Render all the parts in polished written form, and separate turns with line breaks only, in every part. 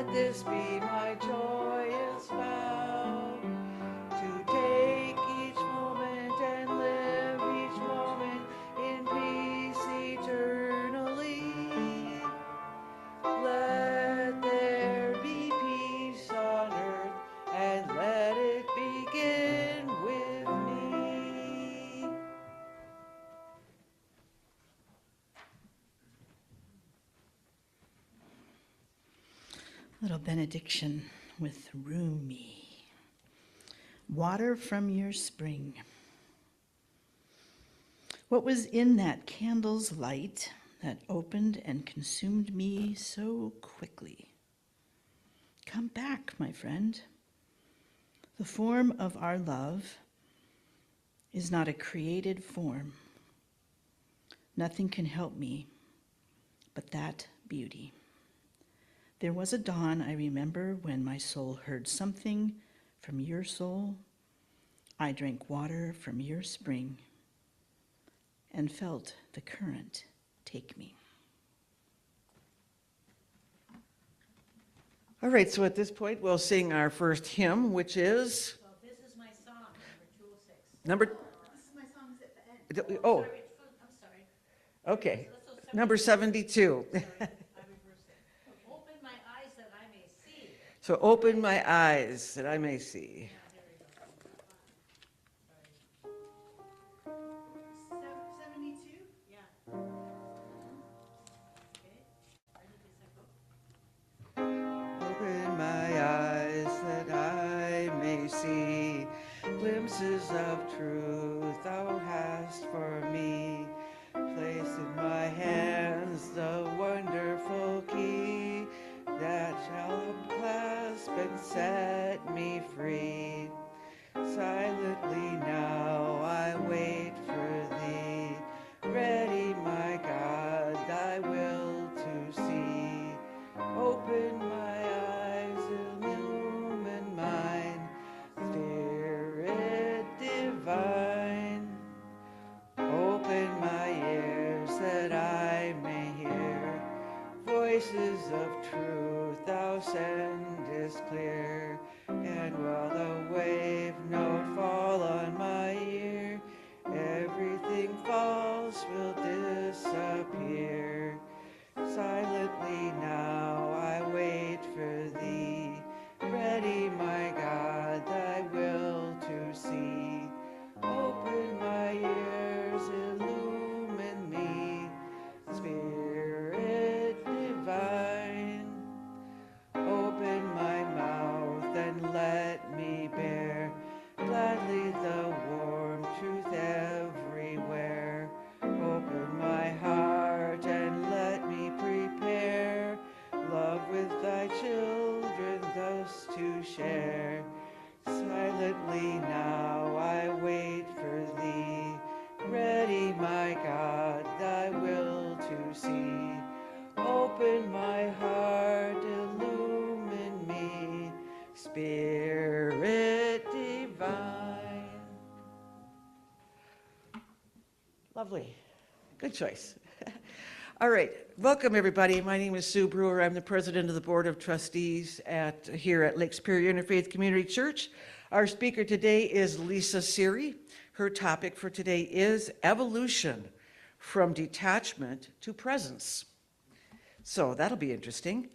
let this be my joyous vow, to take each moment and live each moment in peace eternally. Let there be peace on earth, and let it begin with me.
Little benediction with Rumi. Water from your spring. What was in that candle's light that opened and consumed me so quickly? Come back, my friend. The form of our love is not a created form. Nothing can help me but that beauty. There was a dawn, I remember, when my soul heard something from your soul. I drank water from your spring and felt the current take me.
All right, so at this point, we'll sing our first hymn, which is...
Well, this is my song, number 206.
Number...
This is my song is at the end.
Oh,
I'm sorry.
okay. Number 72.
Sorry, I reversed it. Open my eyes that I may see.
So open my eyes that I may see.
Yeah, here we go. Sorry. 72? Yeah. Okay. Ready? This I go.
Open my eyes that I may see glimpses of truth thou hast for me. Place in my hands the wonderful key that shall clasp and set me free. Silently now I wait for thee, ready, my God, thy will to see. Open my eyes, illumine mine, Spirit divine. Open my ears that I may hear voices of truth thou sendest clear. And while the wave note fall on my ear, everything false will disappear. Silently now I wait for thee, ready, my God, thy will to see. Open my ears, illumine me, Spirit divine. Open my mouth and let me bear gladly the warm truth everywhere. Open my heart and let me prepare love with thy children thus to share. Silently now I wait for thee, ready, my God, thy will to see. Open my heart, illumine me, Spirit divine. Lovely. Good choice. All right. Welcome, everybody. My name is Sue Brewer. I'm the president of the Board of Trustees here at Lake Superior Interfaith Community Church. Our speaker today is Lisa Cerri. Her topic for today is evolution from detachment to presence. So that'll be interesting.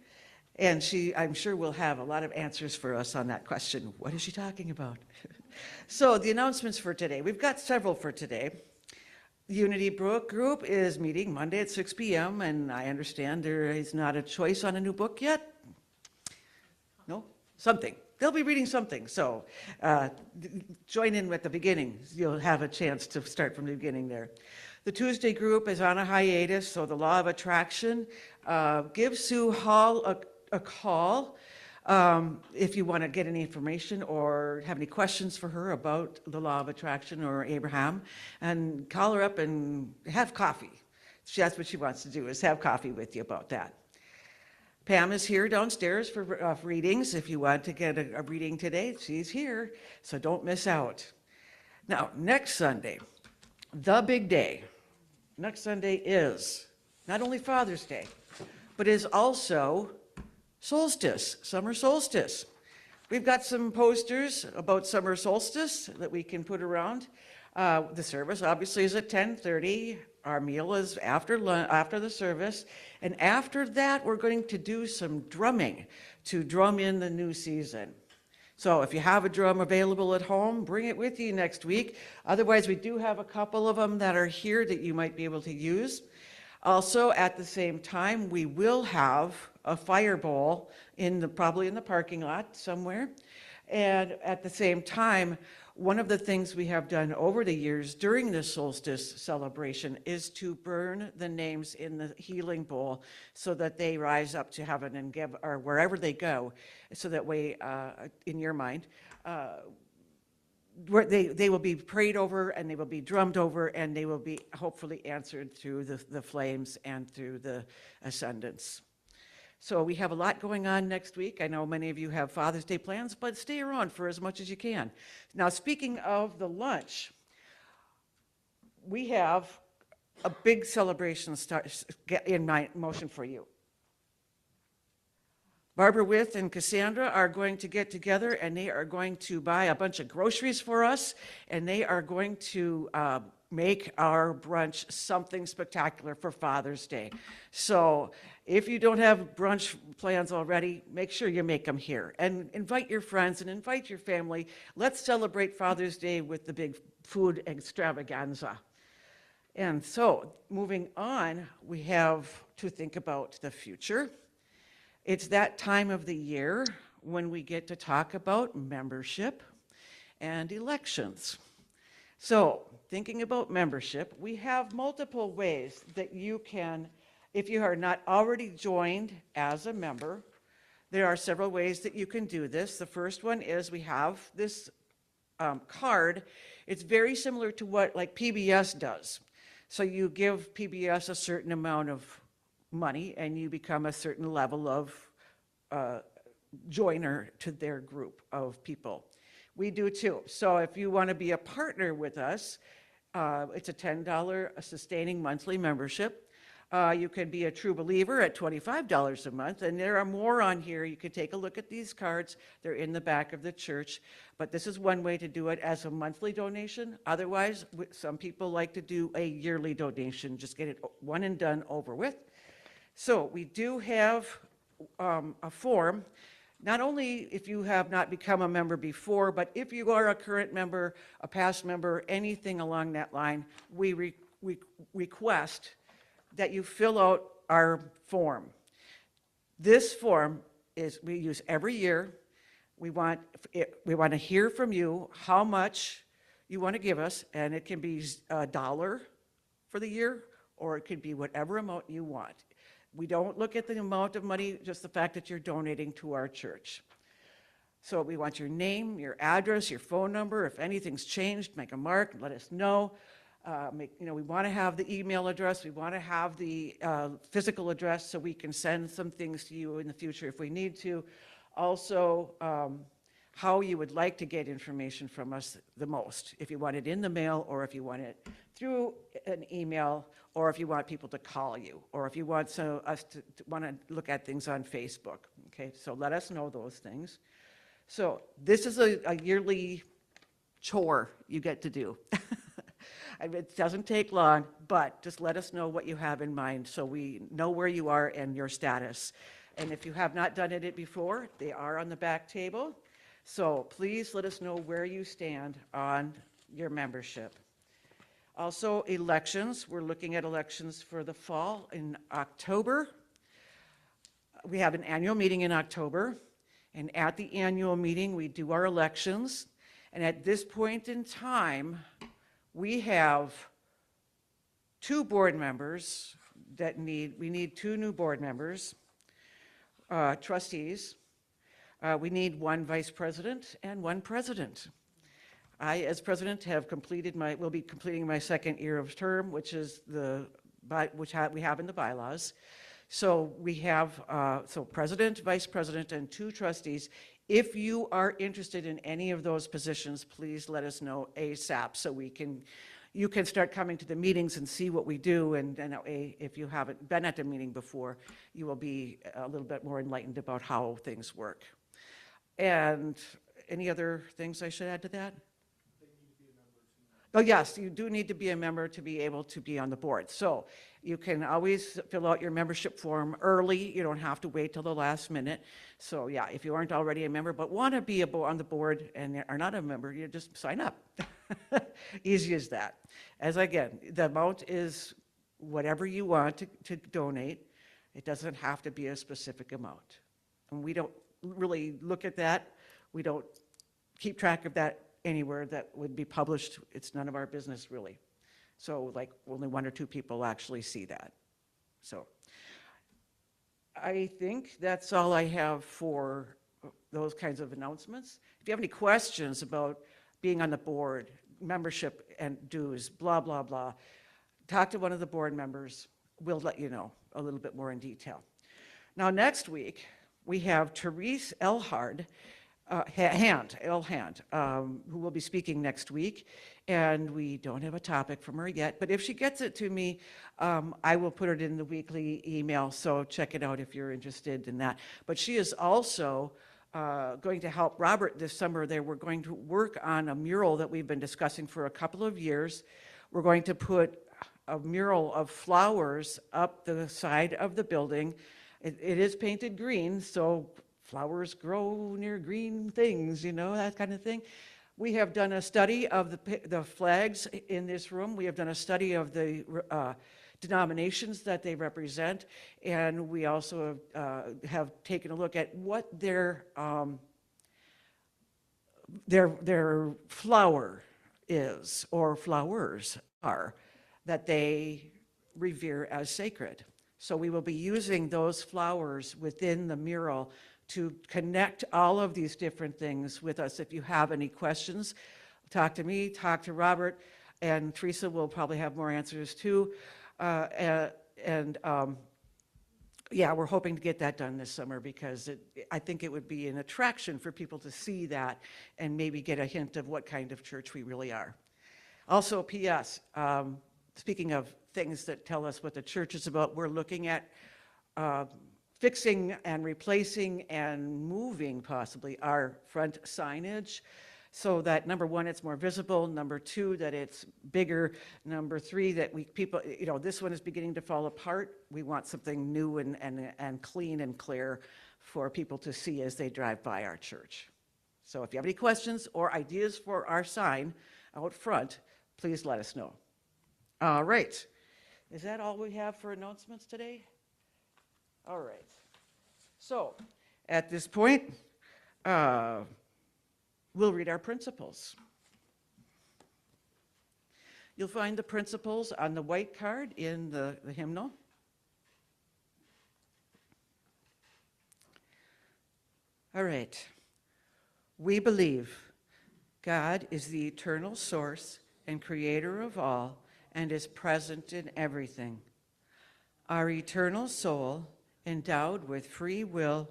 And I'm sure will have a lot of answers for us on that question. What is she talking about? So the announcements for today. We've got several for today. The Unity Book Group is meeting Monday at 6 p.m. and I understand there is not a choice on a new book yet. No? Something. They'll be reading something. So join in at the beginning. You'll have a chance to start from the beginning there. The Tuesday group is on a hiatus, so the Law of Attraction. Give Sue Hall a call if you want to get any information or have any questions for her about the Law of Attraction or Abraham, and call her up and have coffee. That's what she wants to do, is have coffee with you about that. Pam is here downstairs for readings. If you want to get a reading today, she's here, so don't miss out. Now, next Sunday, the big day. Next Sunday is not only Father's Day, but is also solstice, summer solstice. We've got some posters about summer solstice that we can put around. The service obviously is at 10:30. Our meal is after the service. And after that, we're going to do some drumming to drum in the new season. So if you have a drum available at home, bring it with you next week. Otherwise, we do have a couple of them that are here that you might be able to use. Also, at the same time, we will have a fire bowl probably in the parking lot somewhere. And at the same time, one of the things we have done over the years during this solstice celebration is to burn the names in the healing bowl so that they rise up to heaven and give, or wherever they go, so that way, in your mind, where they will be prayed over and they will be drummed over and they will be hopefully answered through the flames and through the ascendance. So we have a lot going on next week. I know many of you have Father's Day plans, but stay around for as much as you can. Now, speaking of the lunch, we have a big celebration in my motion for you. Barbara With and Cassandra are going to get together and they are going to buy a bunch of groceries for us, and they are going to make our brunch something spectacular for Father's Day. So if you don't have brunch plans already, make sure you make them here and invite your friends and invite your family. Let's celebrate Father's Day with the big food extravaganza. And so moving on, we have to think about the future. It's that time of the year when we get to talk about membership and elections. So, thinking about membership, we have multiple ways that you can, if you are not already joined as a member, there are several ways that you can do this. The first one is we have this card. It's very similar to what like PBS does. So you give PBS a certain amount of money and you become a certain level of joiner to their group of people. We do too. So if you want to be a partner with us, it's a $10 sustaining monthly membership. You can be a true believer at $25 a month, and there are more on here. You can take a look at these cards. They're in the back of the church, but this is one way to do it as a monthly donation. Otherwise, some people like to do a yearly donation, just get it one and done over with. So we do have a form. Not only if you have not become a member before, but if you are a current member, a past member, anything along that line, we request that you fill out our form. This form we use every year. We want to hear from you how much you want to give us, and it can be $1 for the year, or it could be whatever amount you want. We don't look at the amount of money, just the fact that you're donating to our church. So we want your name, your address, your phone number. If anything's changed, make a mark, let us know. We want to have the email address. We want to have the physical address so we can send some things to you in the future if we need to. Also, how you would like to get information from us the most. If you want it in the mail, or if you want it through an email, or if you want people to call you, or if you want us to want to look at things on Facebook. Okay, so let us know those things. So this is a yearly chore you get to do. It doesn't take long, but just let us know what you have in mind so we know where you are and your status. And if you have not done it before, they are on the back table. So please let us know where you stand on your membership. Also, elections. We're looking at elections for the fall in October. We have an annual meeting in October, and at the annual meeting, we do our elections. And at this point in time, we have 2 board members we need 2 new board members, trustees. We need 1 vice president and 1 president. I, as president, will be completing my 2nd year of term, which is we have in the bylaws. So we have president, vice president, and 2 trustees. If you are interested in any of those positions, please let us know ASAP so we can, you can start coming to the meetings and see what we do, and then that way, if you haven't been at a meeting before, you will be a little bit more enlightened about how things work. And any other things I should add to that? Oh, yes, you do need to be a member to be able to be on the board. So you can always fill out your membership form early. You don't have to wait till the last minute. So yeah, if you aren't already a member but want to be on the board and are not a member, you just sign up. Easy as that. As again, the amount is whatever you want to donate. It doesn't have to be a specific amount. And we don't really look at that. We don't keep track of that anywhere that would be published. It's none of our business, really. So like only 1 or 2 people actually see that. So I think that's all I have for those kinds of announcements. If you have any questions about being on the board, membership and dues, blah, blah, blah, talk to one of the board members. We'll let you know a little bit more in detail. Now, next week, we have Therese Elhard, who will be speaking next week, and we don't have a topic from her yet, but if she gets it to me, I will put it in the weekly email, so check it out if you're interested in that. But she is also going to help Robert this summer. We're going to work on a mural that we've been discussing for a couple of years. We're going to put a mural of flowers up the side of the building. It is painted green, so flowers grow near green things, you know, that kind of thing. We have done a study of the flags in this room. We have done a study of the denominations that they represent, and we also have taken a look at what their flower is, or flowers are, that they revere as sacred. So we will be using those flowers within the mural to connect all of these different things with us. If you have any questions, talk to me, talk to Robert, and Teresa will probably have more answers too. Yeah, we're hoping to get that done this summer because I think it would be an attraction for people to see that and maybe get a hint of what kind of church we really are. Also, P.S., speaking of things that tell us what the church is about, we're looking at fixing and replacing and moving possibly our front signage so that, number one, it's more visible, number two, that it's bigger, number three, that people, you know, this one is beginning to fall apart. We want something new and clean and clear for people to see as they drive by our church. So if you have any questions or ideas for our sign out front, please let us know. All right. Is that all we have for announcements today? All right. So at this point, we'll read our principles. You'll find the principles on the white card in the hymnal. All right. We believe God is the eternal source and creator of all and is present in everything. Our eternal soul, endowed with free will,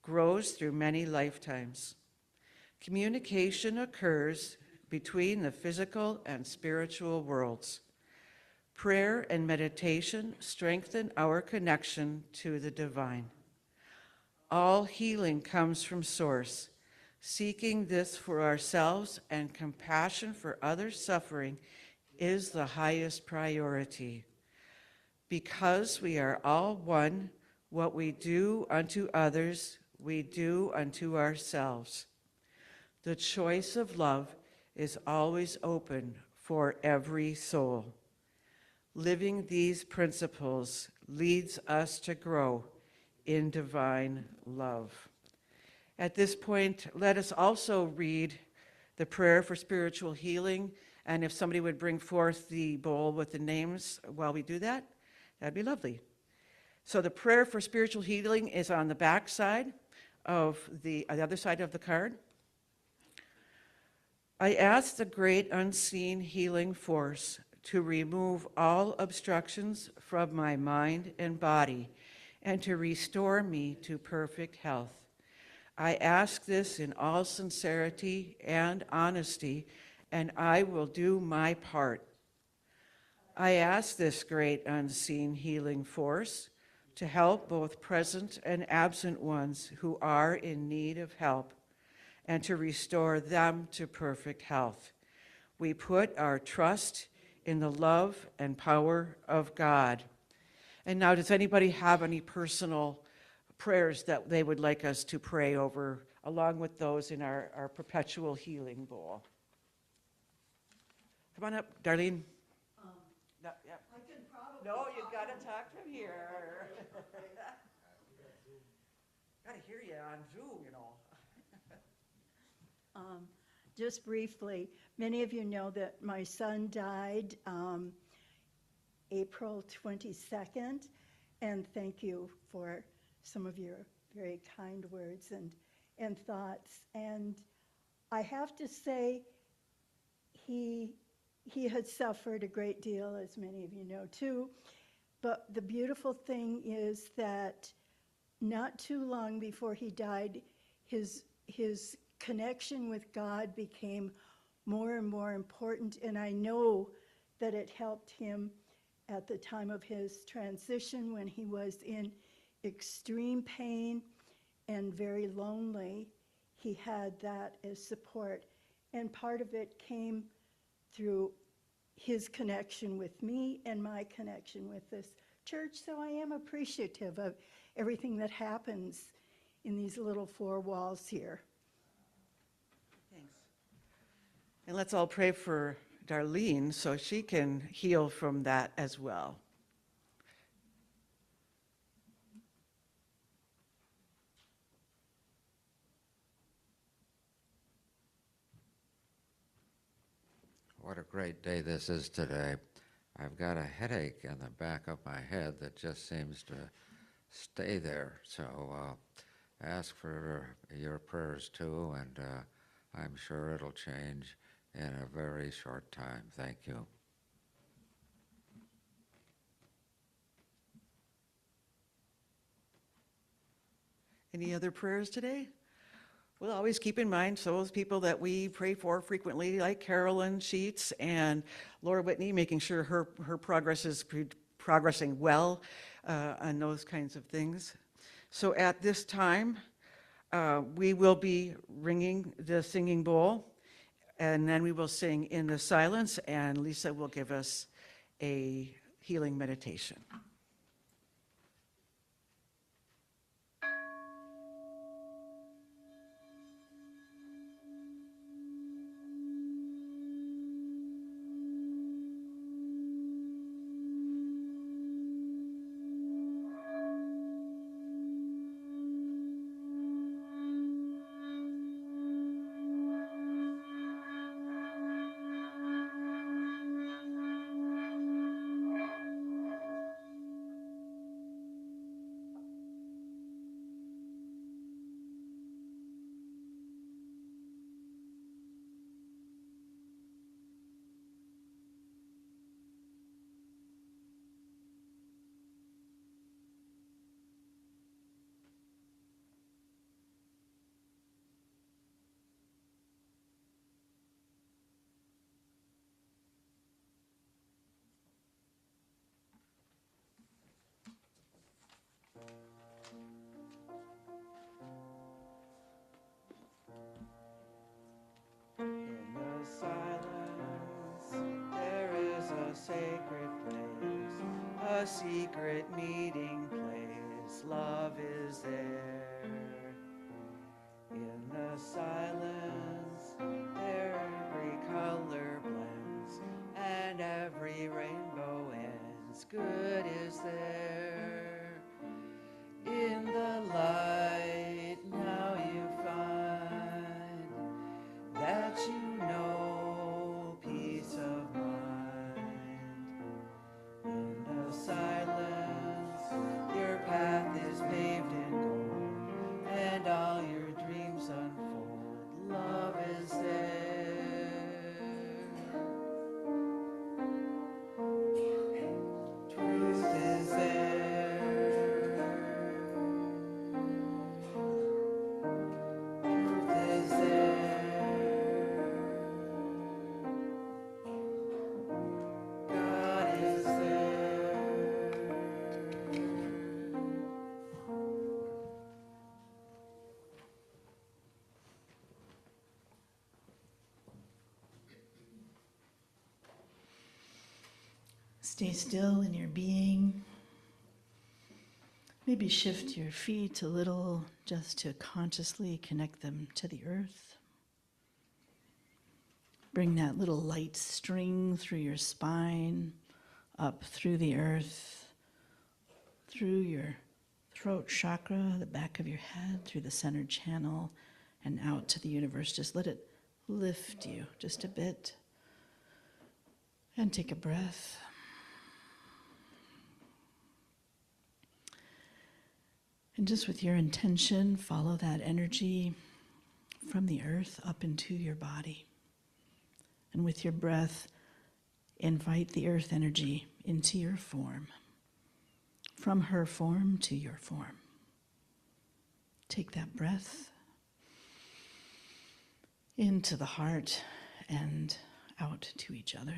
grows through many lifetimes. Communication occurs between the physical and spiritual worlds. Prayer and meditation strengthen our connection to the divine. All healing comes from Source. Seeking this for ourselves and compassion for others suffering is the highest priority. Because we are all one, what we do unto others, we do unto ourselves. The choice of love is always open for every soul. Living these principles leads us to grow in divine love. At this point, let us also read the prayer for spiritual healing, and if somebody would bring forth the bowl with the names while we do that, that'd be lovely. So the prayer for spiritual healing is on the back side of the other side of the card. I ask the great unseen healing force to remove all obstructions from my mind and body and to restore me to perfect health. I ask this in all sincerity and honesty, and I will do my part. I ask this great unseen healing force to help both present and absent ones who are in need of help and to restore them to perfect health. We put our trust in the love and power of God. And now, does anybody have any personal prayers that they would like us to pray over, along with those in our perpetual healing bowl? Come on up, Darlene. No, yep.
I can probably.
No, you gotta talk from here. Gotta hear you on Zoom, you know.
Just briefly, many of you know that my son died April 22nd, and thank you for some of your very kind words and thoughts. And I have to say, he had suffered a great deal, as many of you know too. But the beautiful thing is that not too long before he died, his connection with God became more and more important, and I know that it helped him at the time of his transition when he was in extreme pain and very lonely. He had that as support, and part of it came through his connection with me and my connection with this church. So I am appreciative of everything that happens in these little four walls here.
Thanks. And let's all pray for Darlene so she can heal from that as well.
What a great day this is today. I've got a headache in the back of my head that just seems to stay there. So ask for your prayers too, and I'm sure it'll change in a very short time. Thank you.
Any other prayers today? We'll always keep in mind those people that we pray for frequently, like Carolyn Sheets and Laura Whitney, making sure her progress is progressing well on those kinds of things. So at this time, we will be ringing the singing bowl, and then we will sing in the silence, and Lisa will give us a healing meditation. In the silence, there is a sacred place, a secret meeting place. Love is there. In the silence, there every color blends, and every rainbow ends. Good is there. In the light, now you find that you know peace of mind. In the silence, your path is paved in gold, and all your dreams unfold.
Stay still in your being. Maybe shift your feet a little just to consciously connect them to the earth. Bring that little light string through your spine, up through the earth, through your throat chakra, the back of your head, through the center channel, and out to the universe. Just let it lift you just a bit. And take a breath. And just with your intention, follow that energy from the earth up into your body. And with your breath, invite the earth energy into your form, from her form to your form. Take that breath into the heart and out to each other.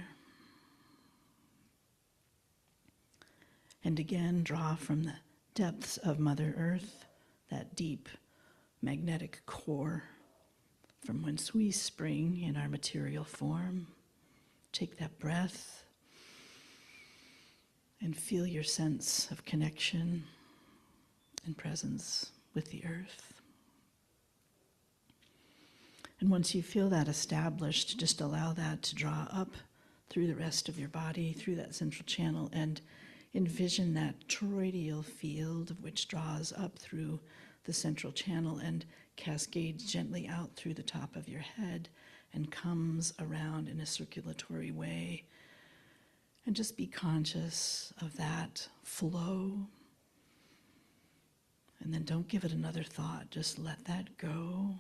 And again, draw from the depths of Mother Earth, that deep magnetic core from whence we spring in our material form. Take that breath and feel your sense of connection and presence with the earth. And once you feel that established, just allow that to draw up through the rest of your body, through that central channel, and envision that toroidal field which draws up through the central channel and cascades gently out through the top of your head and comes around in a circulatory way. And just be conscious of that flow. And then don't give it another thought. Just let that go.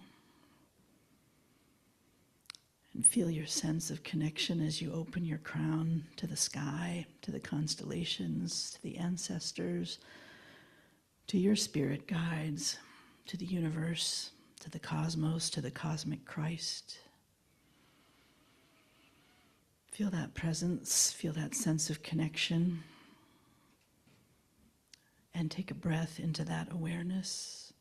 And feel your sense of connection as you open your crown to the sky, to the constellations, to the ancestors, to your spirit guides, to the universe, to the cosmos, to the cosmic Christ. Feel that presence, feel that sense of connection, and take a breath into that awareness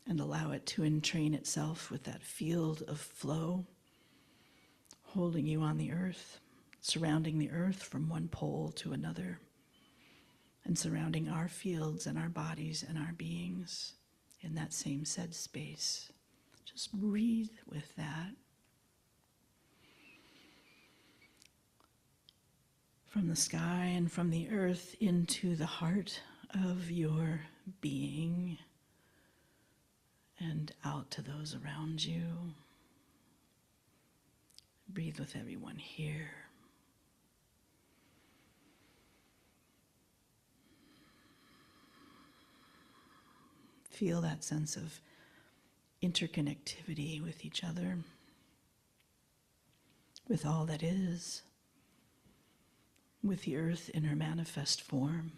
and allow it to entrain itself with that field of flow, holding you on the earth, surrounding the earth from one pole to another, and surrounding our fields and our bodies and our beings in that same said space. Just breathe with that. From the sky and from the earth into the heart of your being and out to those around you. Breathe with everyone here. Feel that sense of interconnectivity with each other, with all that is, with the earth in her manifest form,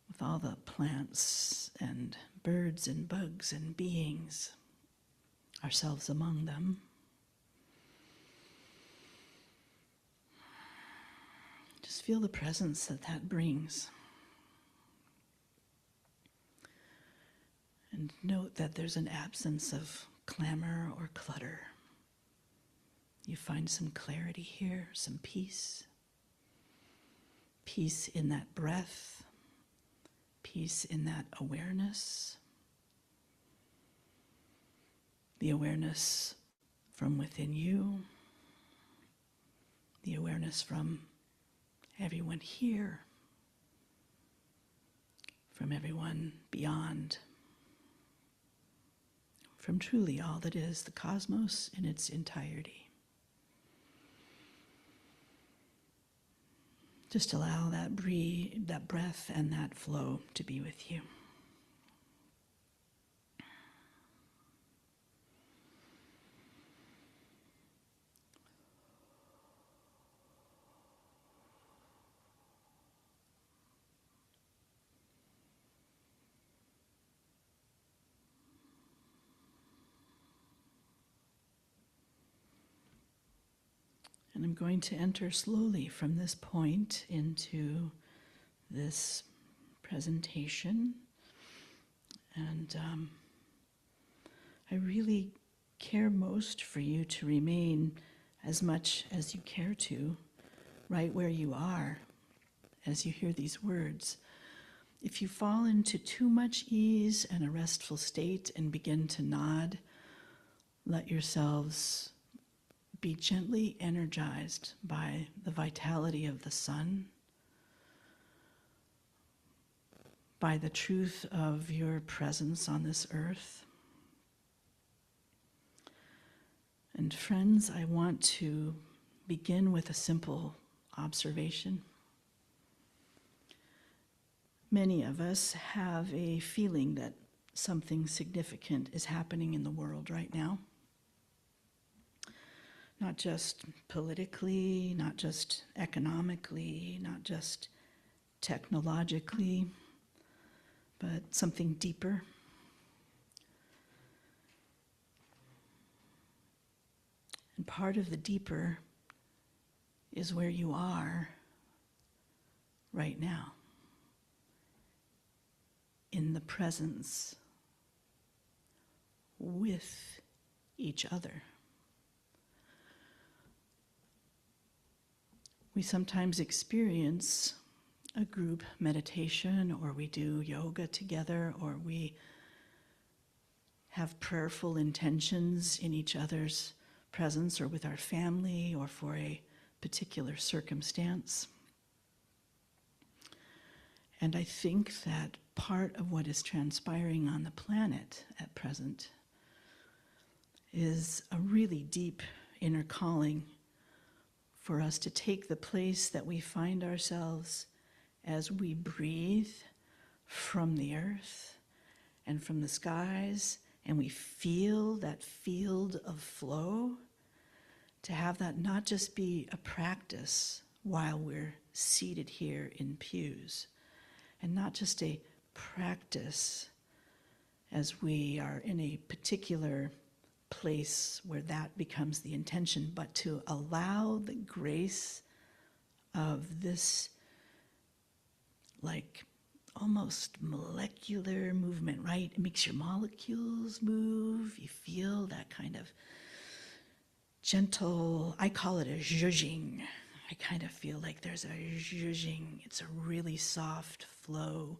with all the plants and birds and bugs and beings, ourselves among them. Just feel the presence that that brings. And note that there's an absence of clamor or clutter. You find some clarity here, some peace. Peace in that breath, peace in that awareness. The awareness from within you, the awareness from everyone here, from everyone beyond, from truly all that is the cosmos in its entirety. Just allow that breath and that flow to be with you. And I'm going to enter slowly from this point into this presentation. And I really care most for you to remain as much as you care to right where you are as you hear these words. If you fall into too much ease and a restful state and begin to nod, let yourselves be gently energized by the vitality of the sun, by the truth of your presence on this earth. And friends, I want to begin with a simple observation. Many of us have a feeling that something significant is happening in the world right now. Not just politically, not just economically, not just technologically, but something deeper. And part of the deeper is where you are right now, in the presence with each other. We sometimes experience a group meditation, or we do yoga together, or we have prayerful intentions in each other's presence, or with our family, or for a particular circumstance. And I think that part of what is transpiring on the planet at present is a really deep inner calling for us to take the place that we find ourselves as we breathe from the earth and from the skies, and we feel that field of flow, to have that not just be a practice while we're seated here in pews, and not just a practice as we are in a particular place where that becomes the intention, but to allow the grace of this like almost molecular movement, right? It makes your molecules move. You feel that kind of gentle, I call it a zhuzhing. I kind of feel like there's a zhuzhing. It's a really soft flow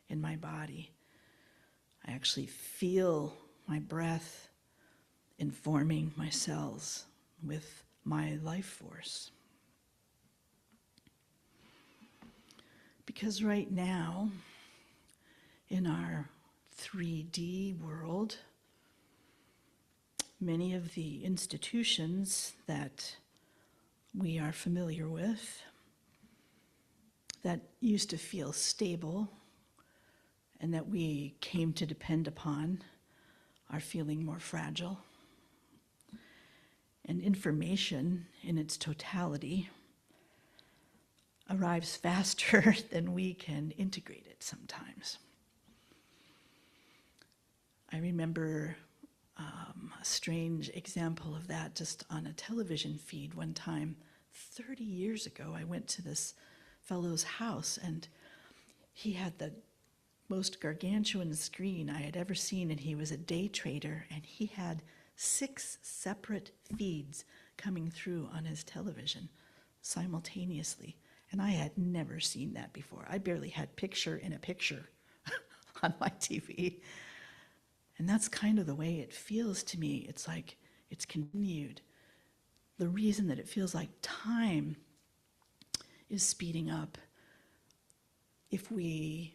in my body. I actually feel my breath informing my cells with my life force. Because right now, in our 3D world, many of the institutions that we are familiar with, that used to feel stable and that we came to depend upon, are feeling more fragile. And information in its totality arrives faster than we can integrate it sometimes. I remember a strange example of that just on a television feed one time. 30 years ago, I went to this fellow's house, and he had the most gargantuan screen I had ever seen, and he was a day trader, and he had 6 separate feeds coming through on his television simultaneously. And I had never seen that before. I barely had picture in a picture on my TV. And that's kind of the way it feels to me. It's like it's continued. The reason that it feels like time is speeding up, if we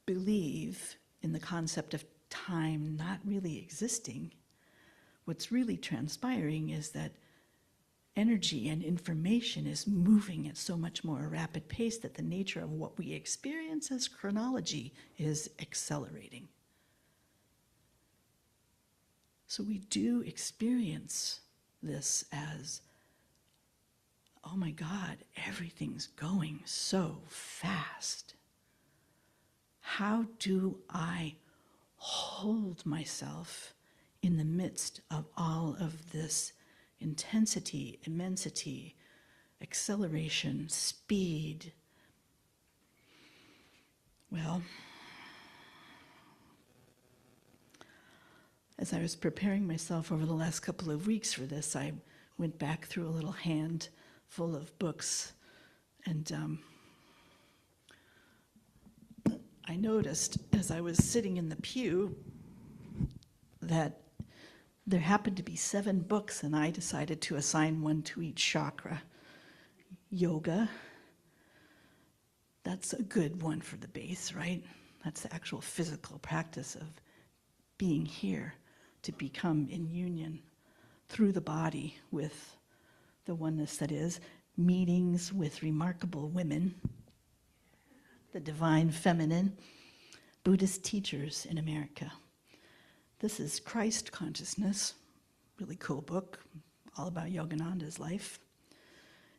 believe in the concept of time not really existing, what's really transpiring is that energy and information is moving at so much more a rapid pace that the nature of what we experience as chronology is accelerating. So we do experience this as, oh my God, everything's going so fast. How do I hold myself in the midst of all of this intensity, immensity, acceleration, speed? Well, as I was preparing myself over the last couple of weeks for this, I went back through a little handful of books And I noticed as I was sitting in the pew that there happened to be 7 books, and I decided to assign one to each chakra. Yoga, that's a good one for the base, right? That's the actual physical practice of being here to become in union through the body with the oneness that is. Meetings with remarkable women, the divine feminine, Buddhist teachers in America. This is Christ Consciousness, really cool book, all about Yogananda's life.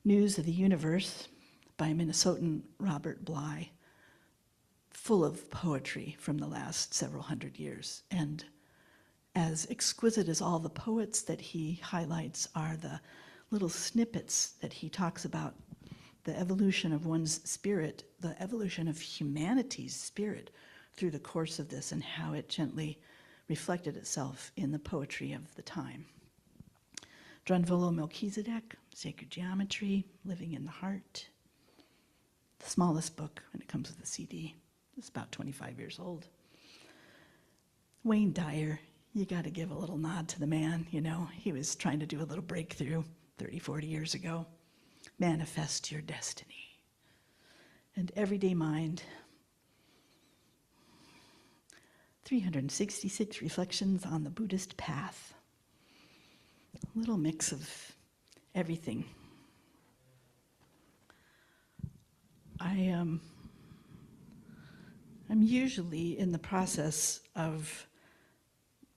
News of the Universe by Minnesotan Robert Bly, full of poetry from the last several hundred years. And as exquisite as all the poets that he highlights are the little snippets that he talks about, the evolution of one's spirit, the evolution of humanity's spirit through the course of this, and how it gently reflected itself in the poetry of the time. Drunvalo Melchizedek, Sacred Geometry, Living in the Heart. The smallest book, and it comes with a CD. It's about 25 years old. Wayne Dyer, you got to give a little nod to the man, you know. He was trying to do a little breakthrough 30, 40 years ago. Manifest Your Destiny. And Everyday Mind, 366 Reflections on the Buddhist Path. A little mix of everything. I'm usually in the process of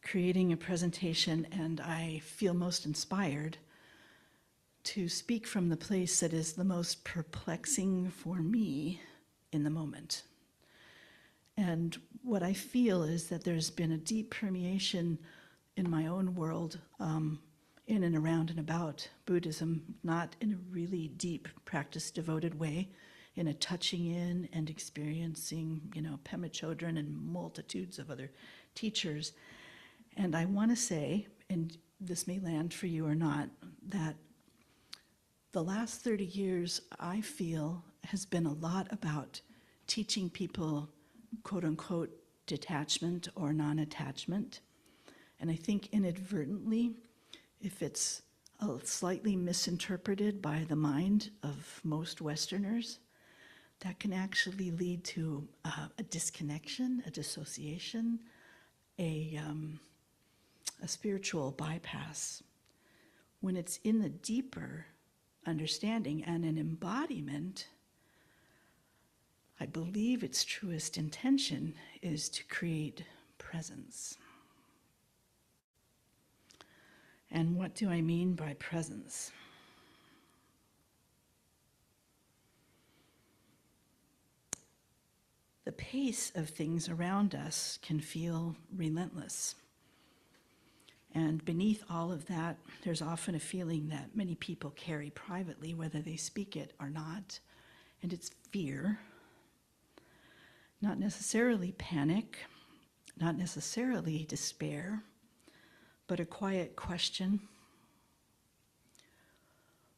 creating a presentation, and I feel most inspired to speak from the place that is the most perplexing for me in the moment. And what I feel is that there's been a deep permeation in my own world, in and around and about Buddhism, not in a really deep practice-devoted way, in a touching in and experiencing, Pema Chodron and multitudes of other teachers. And I want to say, and this may land for you or not, that the last 30 years, I feel, has been a lot about teaching people, quote unquote, detachment or non-attachment. And I think inadvertently, if it's slightly misinterpreted by the mind of most Westerners, that can actually lead to a disconnection, a dissociation, a spiritual bypass. When it's in the deeper understanding and an embodiment, I believe its truest intention is to create presence. And what do I mean by presence? The pace of things around us can feel relentless. And beneath all of that, there's often a feeling that many people carry privately, whether they speak it or not, and it's fear. Not necessarily panic, not necessarily despair, but a quiet question.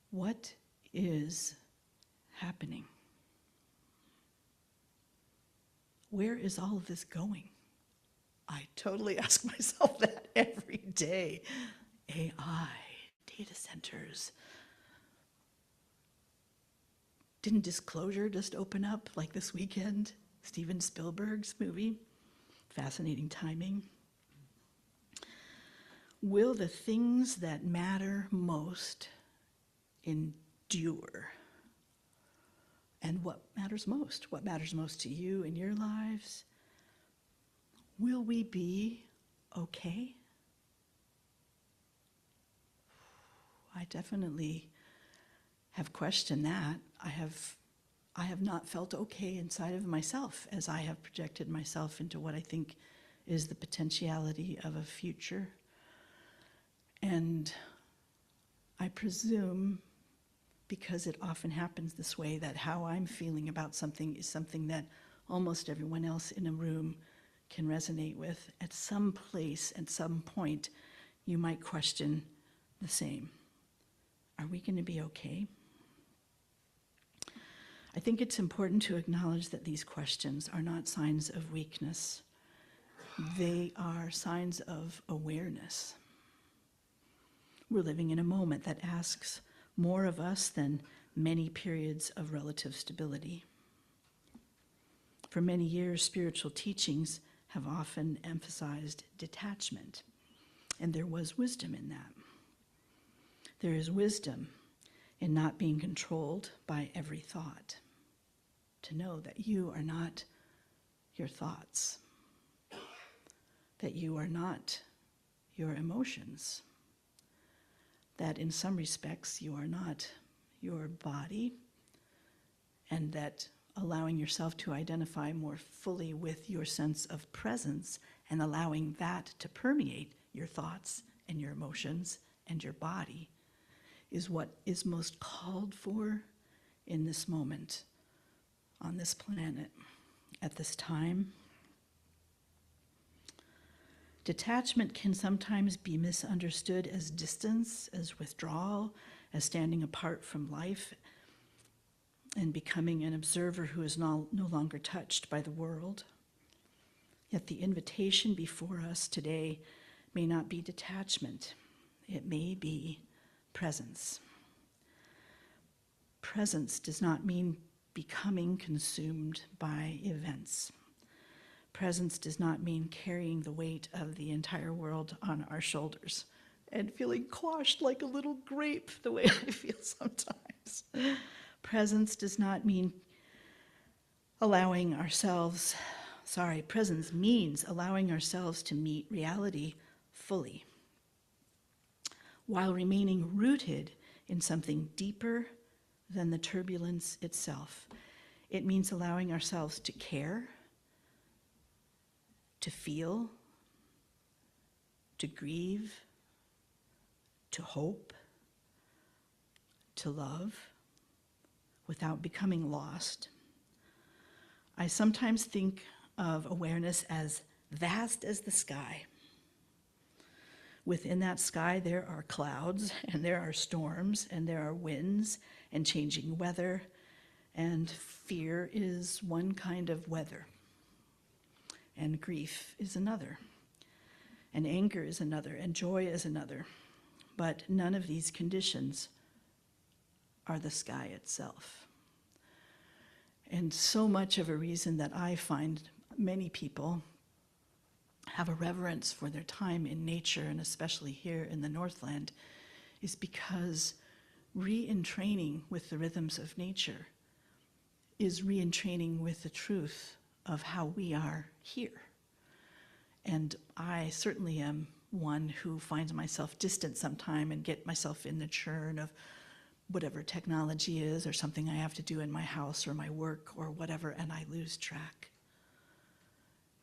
What is happening? Where is all of this going? I totally ask myself that every day. AI, data centers. Didn't Disclosure just open up like this weekend? Steven Spielberg's movie. Fascinating timing. Will the things that matter most endure? And what matters most? What matters most to you in your lives? Will we be okay? I definitely have questioned that. I have not felt okay inside of myself as I have projected myself into what I think is the potentiality of a future. And I presume, because it often happens this way, that how I'm feeling about something is something that almost everyone else in a room can resonate with. At some place, at some point, you might question the same. Are we going to be okay? I think it's important to acknowledge that these questions are not signs of weakness. They are signs of awareness. We're living in a moment that asks more of us than many periods of relative stability. For many years, spiritual teachings have often emphasized detachment, and there was wisdom in that. There is wisdom in not being controlled by every thought, to know that you are not your thoughts, that you are not your emotions, that in some respects you are not your body, and that allowing yourself to identify more fully with your sense of presence and allowing that to permeate your thoughts and your emotions and your body is what is most called for in this moment, on this planet, at this time. Detachment can sometimes be misunderstood as distance, as withdrawal, as standing apart from life and becoming an observer who is no longer touched by the world. Yet the invitation before us today may not be detachment. It may be presence. Presence does not mean becoming consumed by events. Presence does not mean carrying the weight of the entire world on our shoulders and feeling quashed like a little grape the way I feel sometimes. Presence does not mean presence means allowing ourselves to meet reality fully while remaining rooted in something deeper than the turbulence itself. It means allowing ourselves to care, to feel, to grieve, to hope, to love, without becoming lost. I sometimes think of awareness as vast as the sky. Within that sky, there are clouds, and there are storms, and there are winds, and changing weather, and fear is one kind of weather, and grief is another, and anger is another, and joy is another. But none of these conditions are the sky itself. And so much of a reason that I find many people have a reverence for their time in nature, and especially here in the Northland, is because re-entraining with the rhythms of nature is re-entraining with the truth of how we are here. And I certainly am one who finds myself distant sometime and get myself in the churn of whatever technology is or something I have to do in my house or my work or whatever, and I lose track.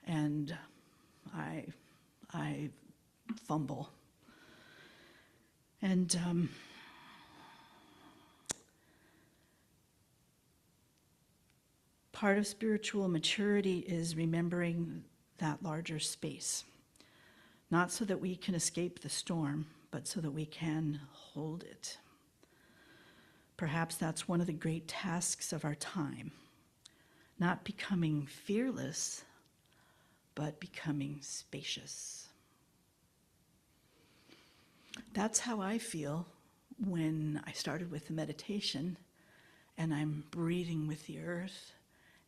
And I fumble. And part of spiritual maturity is remembering that larger space, not so that we can escape the storm, but so that we can hold it. Perhaps that's one of the great tasks of our time, not becoming fearless, but becoming spacious. That's how I feel when I started with the meditation, and I'm breathing with the earth,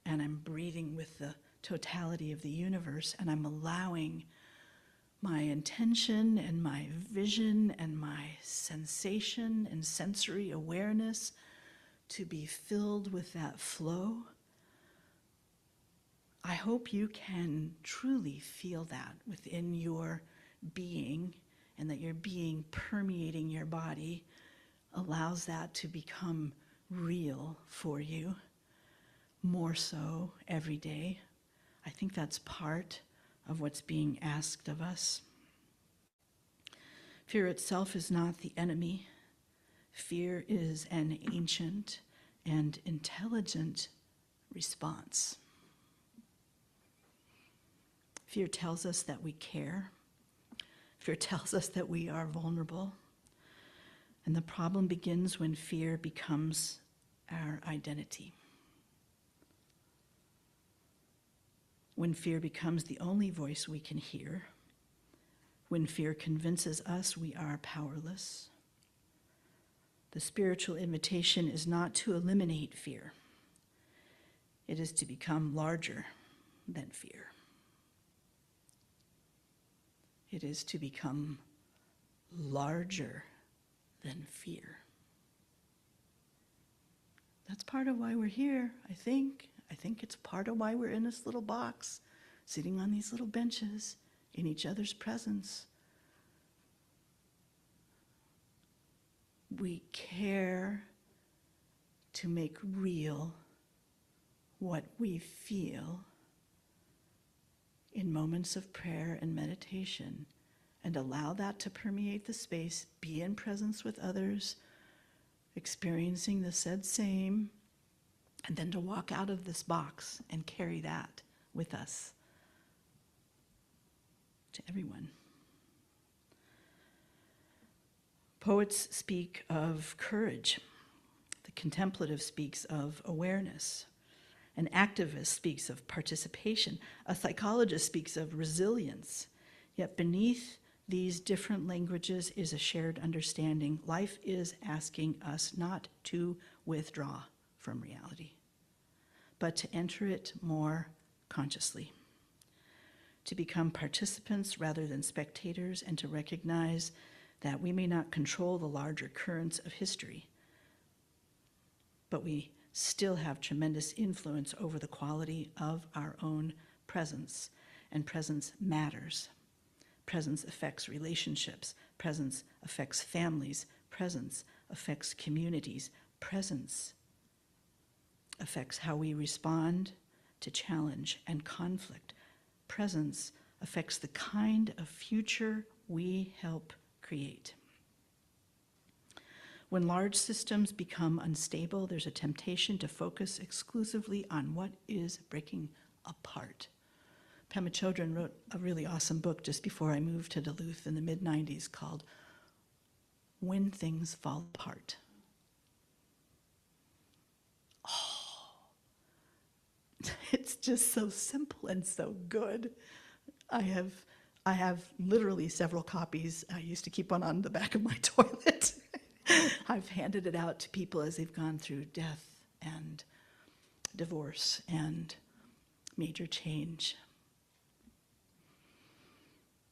and I'm breathing with the totality of the universe, and I'm allowing my intention and my vision and my sensation and sensory awareness to be filled with that flow. I hope you can truly feel that within your being, and that your being permeating your body allows that to become real for you, more so every day. I think that's part of what's being asked of us. Fear itself is not the enemy. Fear is an ancient and intelligent response. Fear tells us that we care. Fear tells us that we are vulnerable. And the problem begins when fear becomes our identity. when fear becomes the only voice we can hear, when fear convinces us we are powerless. The spiritual invitation is not to eliminate fear. It is to become larger than fear. It is to become larger than fear. That's part of why we're here, I think. I think it's part of why we're in this little box, sitting on these little benches in each other's presence. We care to make real what we feel in moments of prayer and meditation, and allow that to permeate the space, be in presence with others, experiencing the said same, and then to walk out of this box and carry that with us to everyone. Poets speak of courage. The contemplative speaks of awareness. An activist speaks of participation. A psychologist speaks of resilience. Yet beneath these different languages is a shared understanding. Life is asking us not to withdraw from reality, but to enter it more consciously, to become participants rather than spectators, and to recognize that we may not control the larger currents of history, but we still have tremendous influence over the quality of our own presence, and presence matters. Presence affects relationships. Presence affects families. Presence affects communities. Presence affects how we respond to challenge and conflict. Presence affects the kind of future we help create. When large systems become unstable, there's a temptation to focus exclusively on what is breaking apart. Pema Chodron wrote a really awesome book just before I moved to Duluth in the mid-90s called When Things Fall Apart. Oh, it's just so simple and so good. I have literally several copies. I used to keep one on the back of my toilet. I've handed it out to people as they've gone through death and divorce and major change.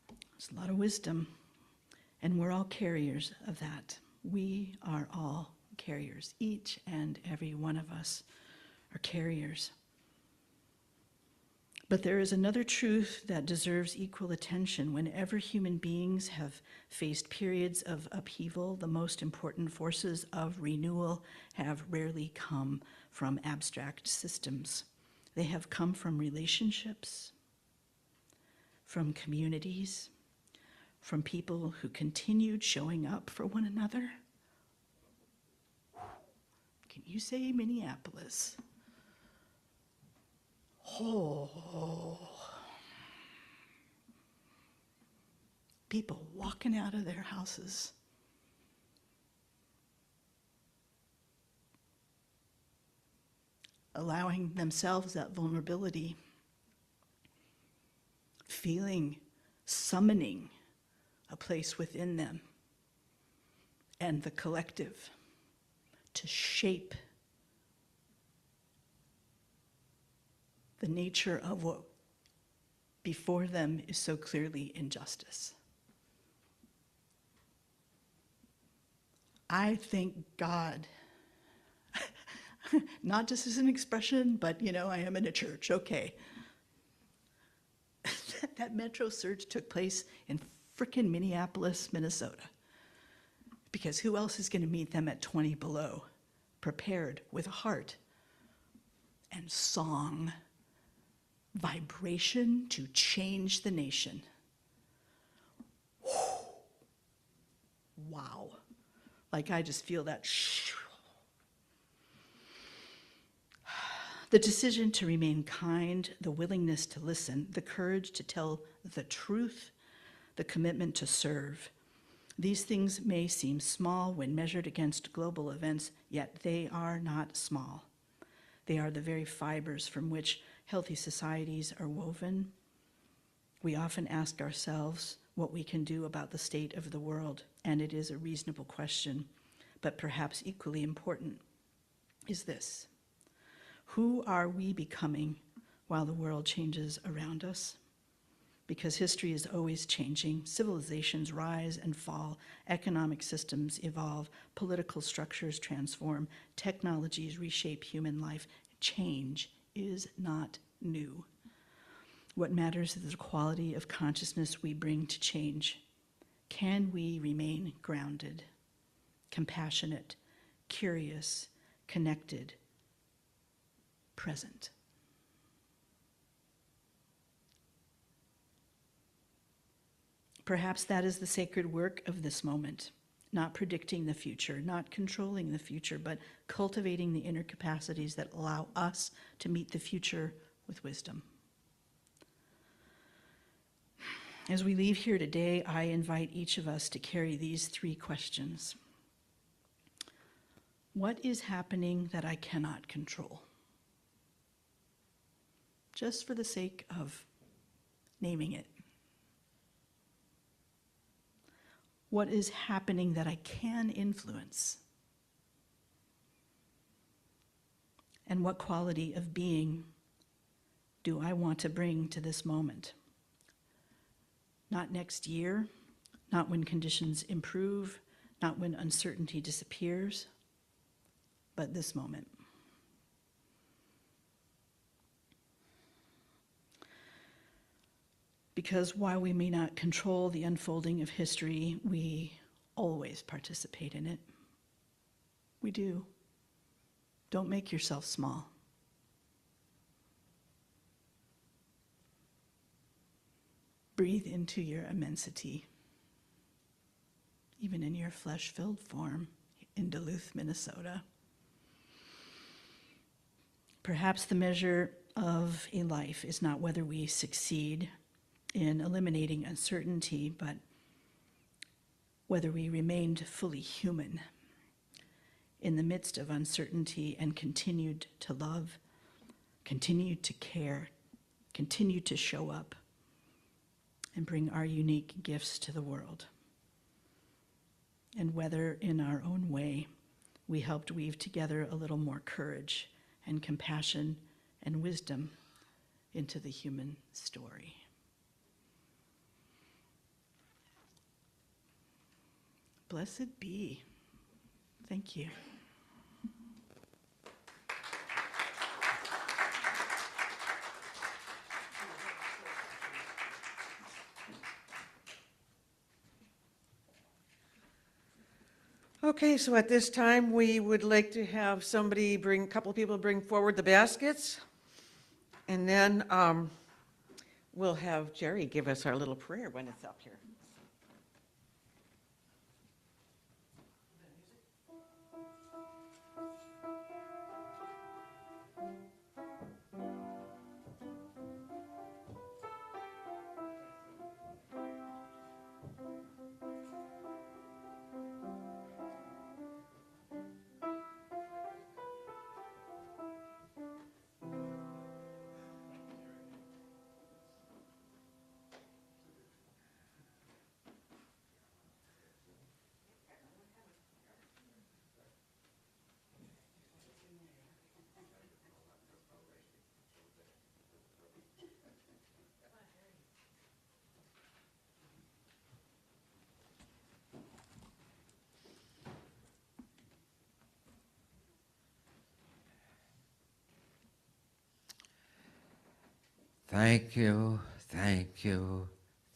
There's a lot of wisdom, and we're all carriers of that. We are all carriers. Each and every one of us are carriers. But there is another truth that deserves equal attention. Whenever human beings have faced periods of upheaval, the most important forces of renewal have rarely come from abstract systems. They have come from relationships, from communities, from people who continued showing up for one another. Can you say Minneapolis? Oh, people walking out of their houses, allowing themselves that vulnerability, feeling, summoning a place within them and the collective to shape the nature of what before them is so clearly injustice. I thank God, not just as an expression, but I am in a church, okay. That metro surge took place in frickin' Minneapolis, Minnesota. Because who else is going to meet them at 20 below, prepared with a heart and song, vibration to change the nation? Wow. Like I just feel that. The decision to remain kind, the willingness to listen, the courage to tell the truth, the commitment to serve. These things may seem small when measured against global events, yet they are not small. They are the very fibers from which healthy societies are woven, we often ask ourselves what we can do about the state of the world, and it is a reasonable question, but perhaps equally important is this: who are we becoming while the world changes around us? Because history is always changing, civilizations rise and fall, economic systems evolve, political structures transform, technologies reshape human life. Change is not new. What matters is the quality of consciousness we bring to change. Can we remain grounded, compassionate, curious, connected, present? Perhaps that is the sacred work of this moment, not predicting the future, not controlling the future, but cultivating the inner capacities that allow us to meet the future with wisdom. As we leave here today, I invite each of us to carry these 3 questions. What is happening that I cannot control? Just for the sake of naming it. What is happening that I can influence? And what quality of being do I want to bring to this moment? Not next year, not when conditions improve, not when uncertainty disappears, but this moment. Because while we may not control the unfolding of history, we always participate in it. We do. Don't make yourself small. Breathe into your immensity, even in your flesh-filled form in Duluth, Minnesota. Perhaps the measure of a life is not whether we succeed in eliminating uncertainty, but whether we remained fully human in the midst of uncertainty and continued to love, continued to care, continued to show up, and bring our unique gifts to the world. And whether in our own way we helped weave together a little more courage and compassion and wisdom into the human story. Blessed be. Thank you.
Okay, so at this time, we would like to have a couple people bring forward the baskets. And then we'll have Jerry give us our little prayer when it's up here.
Thank you, thank you,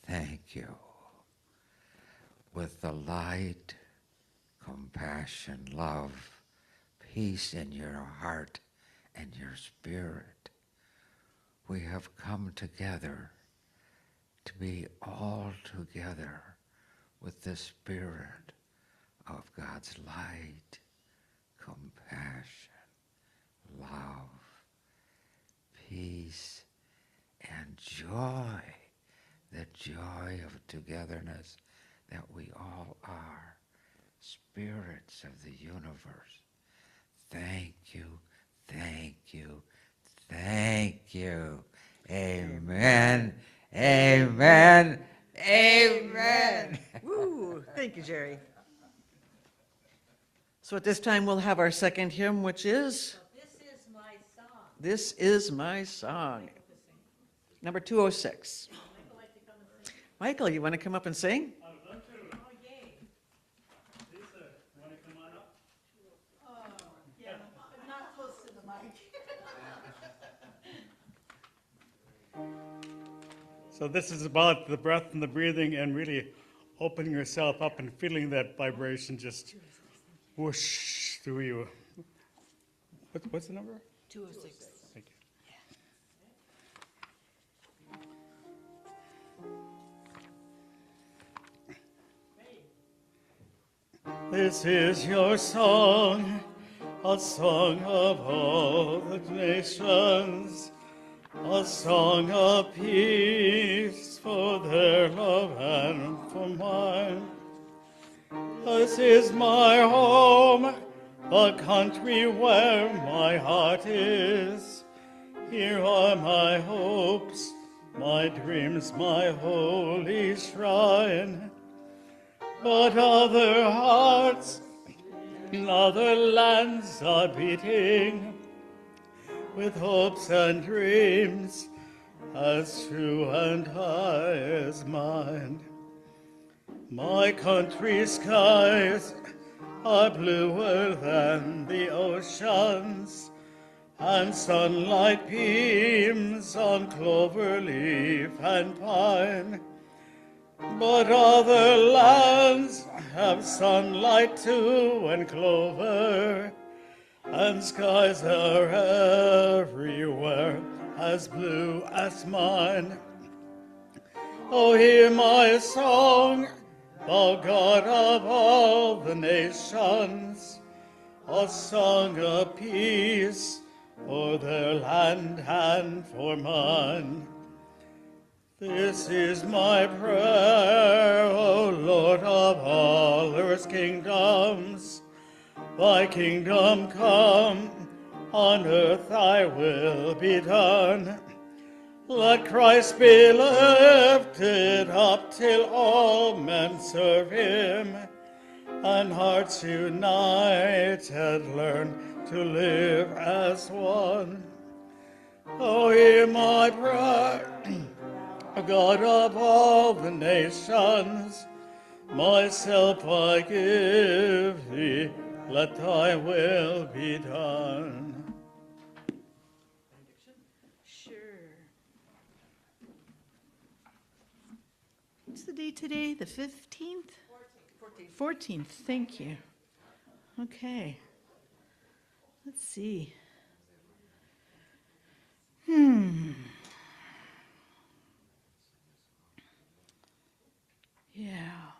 thank you. With the light, compassion, love, peace in your heart and your spirit, we have come together to be all together with the spirit of God's light, compassion, love, peace, and joy, the joy of togetherness that we all are, spirits of the universe. Thank you, thank you, Thank you. Amen. Amen. Amen.
Woo! Thank you, Jerry. So at this time, we'll have our second hymn, which is
This is my song.
This Is My Song, number 206.
Michael like to come and sing?
Michael, you want to come up and sing?
Oh, yay.
Lisa, you want to come on up?
Yeah, not close to the mic.
So this is about the breath and the breathing and really opening yourself up and feeling that vibration just whoosh through you. What's the number?
206.
Thank you. This is your song, a song of all the nations, a song of peace for their love and for mine. This is my home, the country where my heart is. Here are my hopes, my dreams, my holy shrine. But other hearts in other lands are beating with hopes and dreams as true and high as mine. My country's skies are bluer than the oceans, and sunlight beams on clover leaf and pine. But other lands have sunlight too and clover, and skies are everywhere as blue as mine. Oh, hear my song, thou God of all the nations, a song of peace for their land and for mine. This is my prayer, O Lord of all earth's kingdoms. Thy kingdom come, on earth thy will be done. Let Christ be lifted up till all men serve him, and hearts united learn to live as one. Oh, hear my prayer, God of all the nations, myself I give thee, let thy will be done.
Sure. What's the date today? The 15th? 14th. Thank you. Okay. Let's see. Yeah.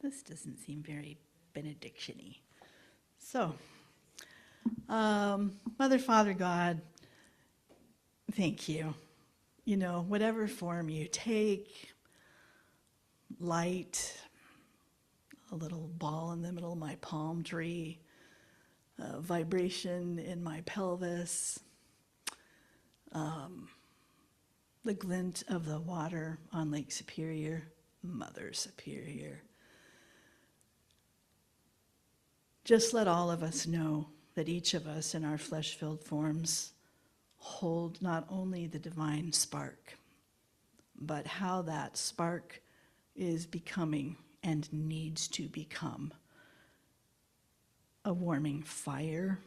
This doesn't seem very benediction-y. So, Mother, Father, God, thank you. You know, whatever form you take, light, a little ball in the middle of my palm tree, vibration in my pelvis, the glint of the water on Lake Superior, Mother Superior. Just let all of us know that each of us in our flesh-filled forms hold not only the divine spark, but how that spark is becoming and needs to become a warming fire,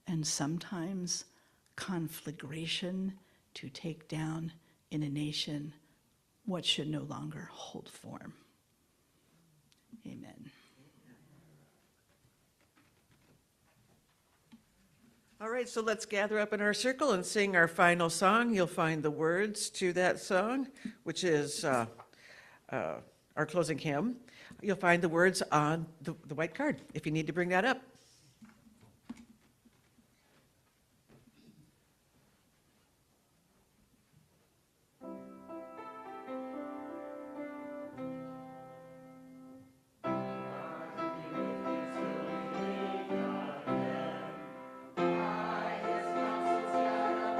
and sometimes conflagration to take down in a nation what should no longer hold form. Amen.
All right, so let's gather up in our circle and sing our final song. You'll find the words to that song, which is our closing hymn. You'll find the words on the white card, if you need to bring that up.
By his counsel scattered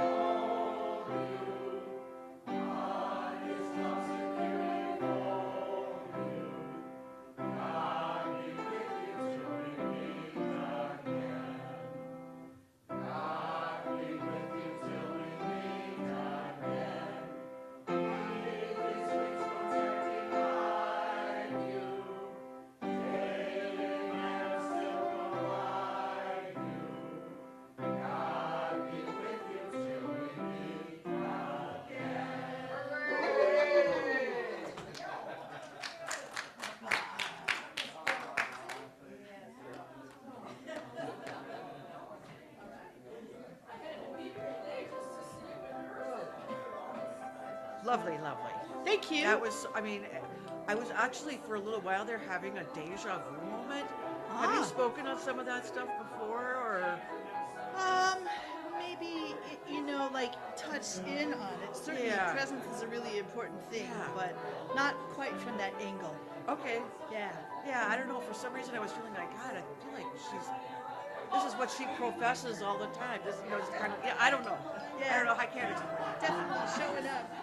Lovely, lovely.
Thank you.
That was, I mean, I was actually for a little while there having a deja vu moment. Have you
Ah.
spoken on some of that stuff before, or?
Maybe, like touch in on it. Certainly,
Yeah.
presence is a really important thing,
Yeah.
but not quite from that angle.
Okay.
Yeah.
Yeah, I don't know. For some reason, I was feeling like, God, I feel like this is what she professes all the time. This, it's kind of, yeah, I don't know. I
Yeah.
don't know. I can't explain.
Definitely showing up.